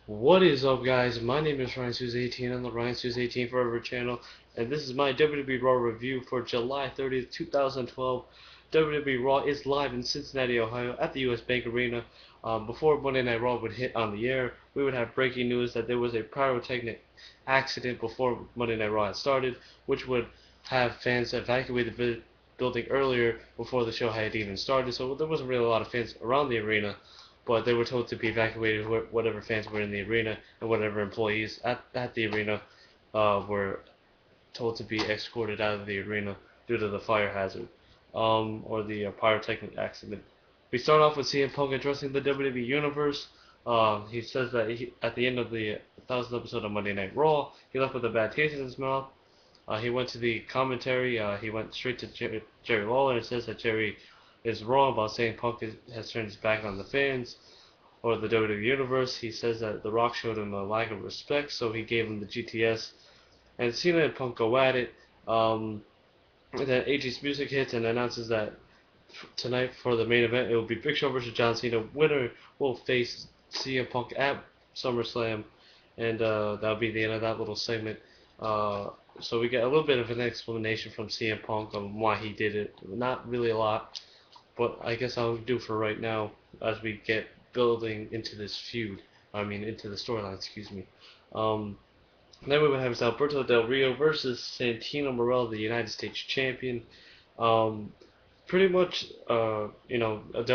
What is up, guys? My name is Ryan18 on the Ryan18 Forever channel, and this is my WWE Raw review for July 30th, 2012. WWE Raw is live in Cincinnati, Ohio at the US Bank Arena. Before Monday Night Raw would hit on the air, we would have breaking news that there was a pyrotechnic accident before Monday Night Raw had started, which would have fans evacuate the building earlier before the show had even started, so there wasn't really a lot of fans around the arena, but they were told to be evacuated, whatever fans were in the arena and whatever employees at the arena were told to be escorted out of the arena due to the fire hazard or the pyrotechnic accident. We start off with CM Punk addressing the WWE Universe. He says that at the end of the 1000th episode of Monday Night Raw, he left with a bad taste in his mouth. He went to the commentary. He went straight to Jerry Lawler and says that Jerry is wrong about saying Punk has turned his back on the fans or the WWE Universe. He says that The Rock showed him a lack of respect, so he gave him the GTS. And Cena and Punk go at it. And then AJ's music hits and announces that tonight for the main event it will be Big Show versus John Cena. Winner will face CM Punk at SummerSlam, and that'll be the end of that little segment. So we get a little bit of an explanation from CM Punk on why he did it. Not really a lot, but I guess I'll do for right now as we get building into this feud. Into the storyline, excuse me. Um, then we would have Alberto Del Rio versus Santino Marella, the United States champion. Um, Pretty much, Del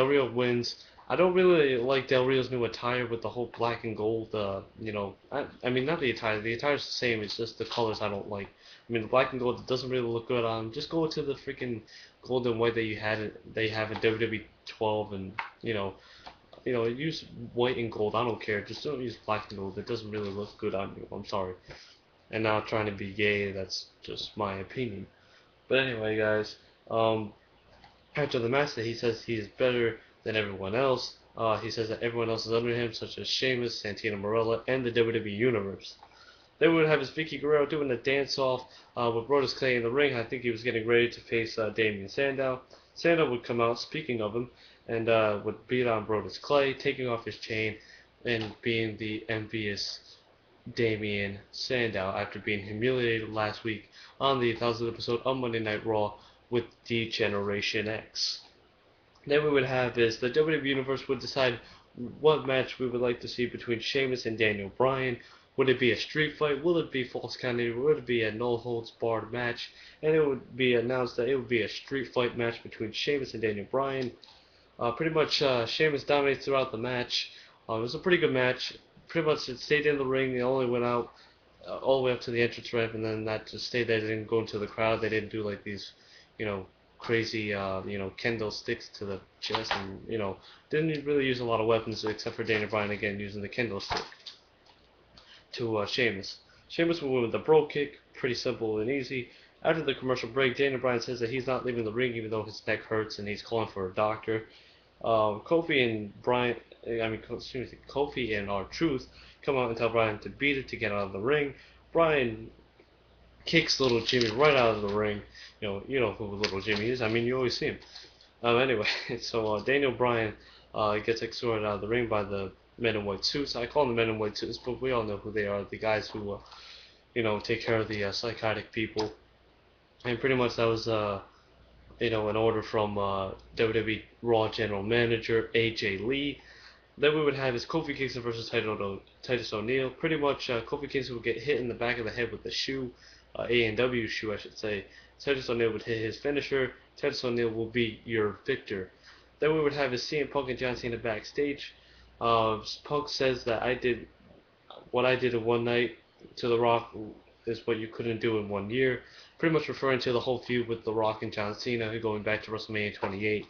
Rio wins. I don't really like Del Rio's new attire with the whole black and gold. Not the attire. The attire's the same. It's just the colors I don't like. The black and gold doesn't really look good on. Just go to the freaking gold and white that they have in WWE 12, and use white and gold. I don't care. Just don't use black and gold. It doesn't really look good on you. I'm sorry. And not trying to be gay. That's just my opinion. But anyway, guys. After the match, he says he is better than everyone else. He says that everyone else is under him, such as Sheamus, Santino Marella, and the WWE Universe. Then we would have his Vicky Guerrero doing a dance-off with Brodus Clay in the ring. I think he was getting ready to face Damien Sandow. Sandow would come out, speaking of him, and would beat on Brodus Clay, taking off his chain and being the envious Damien Sandow after being humiliated last week on the 1000th episode of Monday Night Raw with D-Generation X. Then we would have is the WWE Universe would decide what match we would like to see between Sheamus and Daniel Bryan. Would it be a street fight? Will it be false count anywhere? Would it be a no holds barred match? And it would be announced that it would be a street fight match between Sheamus and Daniel Bryan. Pretty much Sheamus dominates throughout the match. It was a pretty good match. Pretty much it stayed in the ring. They only went out all the way up to the entrance ramp, and then that just stayed there. They didn't go into the crowd. They didn't do like these crazy, kendo sticks to the chest, and, didn't really use a lot of weapons except for Daniel Bryan again using the kendo stick to Sheamus. Sheamus will win with a bro kick, pretty simple and easy. After the commercial break, Daniel Bryan says that he's not leaving the ring even though his neck hurts and he's calling for a doctor. Kofi and R-Truth come out and tell Bryan to beat it to get out of the ring. Bryan kicks little Jimmy right out of the ring. You know who little Jimmy is. You always see him. Anyway, so Daniel Bryan gets escorted out of the ring by the men in white suits. I call them the men in white suits, but we all know who they are. The guys who, take care of the psychotic people. And pretty much that was, an order from WWE Raw General Manager AJ Lee. Then we would have his Kofi Kingston versus Titus O'Neil. Pretty much, Kofi Kingston would get hit in the back of the head with the shoe. A&W shoe, I should say. Titus O'Neil would hit his finisher. Titus O'Neil will be your victor. Then we would have his CM Punk and John Cena backstage. Punk says that what I did in one night to The Rock is what you couldn't do in 1 year. Pretty much referring to the whole feud with The Rock and John Cena going back to WrestleMania 28.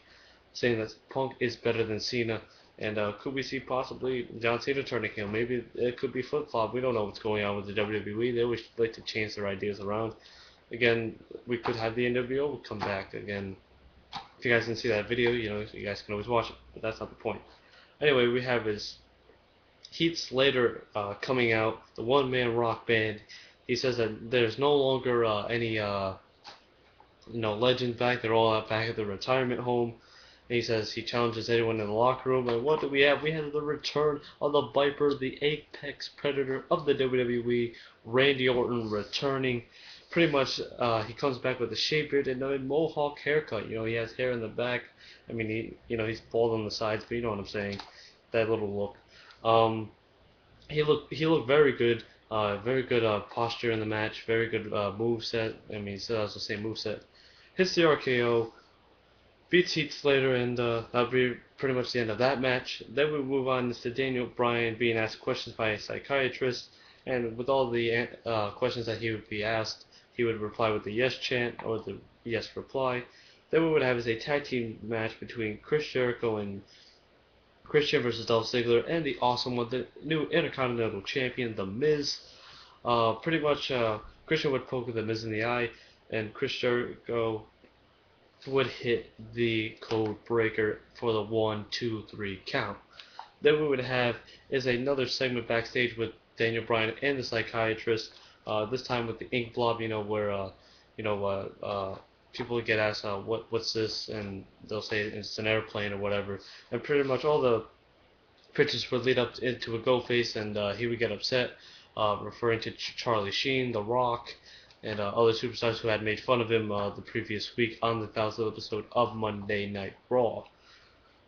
Saying that Punk is better than Cena. And could we see possibly John Cena turning heel? Maybe it could be flip-flop. We don't know what's going on with the WWE. They always like to change their ideas around. Again, we could have the NWO come back again. If you guys didn't see that video, you guys can always watch it. But that's not the point. Anyway, we have his Heath Slater coming out, the one-man rock band. He says that there's no longer any legends back. They're all out back at the retirement home. And he says he challenges anyone in the locker room. And what do we have? We have the return of the Viper, the apex predator of the WWE, Randy Orton, returning. Pretty much, he comes back with a shaved beard and a mohawk haircut. You know, he has hair in the back. I mean, he's bald on the sides, but you know what I'm saying. That little look. Um, he looked very good. Very good posture in the match. Very good move set. I mean, he still has the same move set. Hits the RKO, beats Heath Slater, and that'll be pretty much the end of that match. Then we move on to Daniel Bryan being asked questions by a psychiatrist, and with all the questions that he would be asked, he would reply with the yes chant or the yes reply. Then we would have is a tag team match between Chris Jericho and Christian versus Dolph Ziggler, and the awesome one, the new Intercontinental Champion, The Miz. Pretty much, Christian would poke The Miz in the eye, and Chris Jericho would hit the code breaker for the 1, 2, 3 count. Then we would have is another segment backstage with Daniel Bryan and the psychiatrist. This time with the ink blob, you know, where people would get asked, what's this, and they'll say it's an airplane or whatever, and pretty much all the pictures would lead up into a go face, and he would get upset, referring to Charlie Sheen, The Rock, and other superstars who had made fun of him the previous week on the 1000th episode of Monday Night Raw.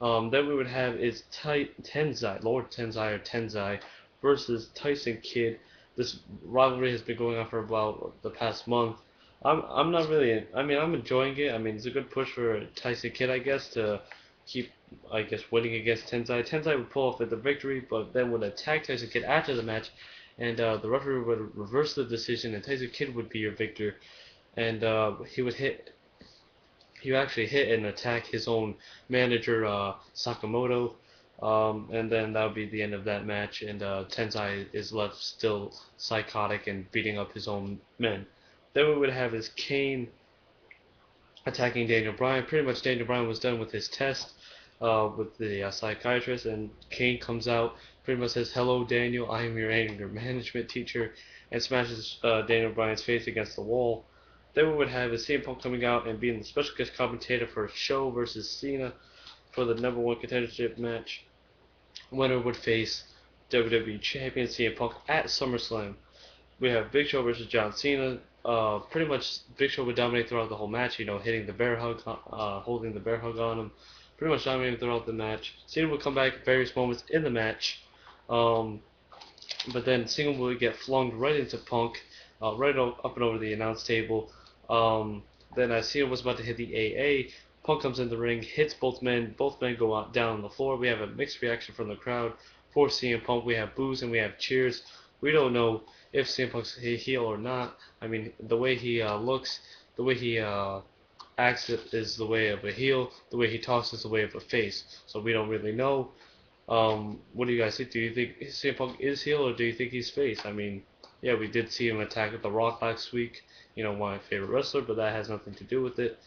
Then we would have is Tenzai, Lord Tenzai or Tenzai versus Tyson Kidd. This rivalry has been going on for about the past month. I'm not really. I mean, I'm enjoying it. I mean, it's a good push for Tyson Kidd, I guess, to keep, I guess, winning against Tenzai. Tenzai would pull off with the victory, but then would attack Tyson Kidd after the match, and the referee would reverse the decision, and Tyson Kidd would be your victor. And he would hit. He would actually hit and attack his own manager, Sakamoto. And then that would be the end of that match, and Tenzai is left still psychotic and beating up his own men. Then we would have is Kane attacking Daniel Bryan. Pretty much Daniel Bryan was done with his test with the psychiatrist, and Kane comes out, pretty much says, "Hello, Daniel, I am your anger management teacher," and smashes Daniel Bryan's face against the wall. Then we would have is CM Punk coming out and being the special guest commentator for Show versus Cena for the #1 contendership match. Winner would face WWE Champion CM Punk at SummerSlam. We have Big Show versus John Cena. Pretty much Big Show would dominate throughout the whole match, you know, hitting the bear hug, holding the bear hug on him. Pretty much dominating throughout the match. Cena would come back at various moments in the match. But then Cena would get flung right into Punk, right up and over the announce table. Then as Cena was about to hit the AA, Punk comes in the ring, hits both men go out down on the floor. We have a mixed reaction from the crowd for CM Punk. We have boos and we have cheers. We don't know if CM Punk's a heel or not. I mean, the way he looks, the way he acts is the way of a heel. The way he talks is the way of a face. So we don't really know. What do you guys think? Do you think CM Punk is heel or do you think he's face? I mean, yeah, we did see him attack The Rock last week. You know, my favorite wrestler, but that has nothing to do with it.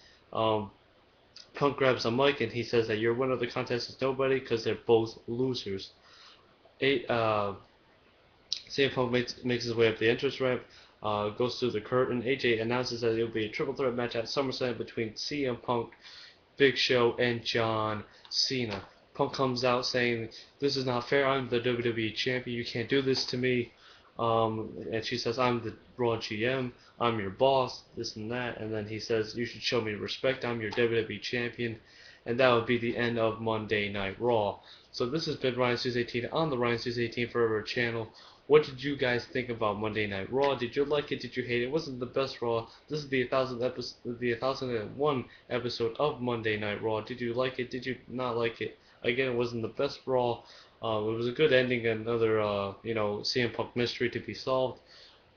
Punk grabs a mic and he says that your winner of the contest is nobody because they're both losers. CM Punk makes his way up the entrance ramp, goes through the curtain. AJ announces that it will be a triple threat match at SummerSlam between CM Punk, Big Show, and John Cena. Punk comes out saying, "This is not fair. I'm the WWE champion. You can't do this to me." And she says, "I'm the Raw GM. I'm your boss, this and that." And then he says, "You should show me respect. I'm your WWE champion." And that would be the end of Monday Night Raw. So this has been Ryan Suze 18 on the Ryan Suze 18 Forever channel. What did you guys think about Monday Night Raw? Did you like it? Did you hate it? It wasn't the best Raw. This is the 1001 episode of Monday Night Raw. Did you like it? Did you not like it? Again, it wasn't the best Raw. It was a good ending, another CM Punk mystery to be solved.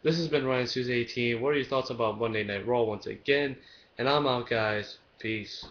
This has been Ryan Suze 18. What are your thoughts about Monday Night Raw once again? And I'm out, guys. Peace.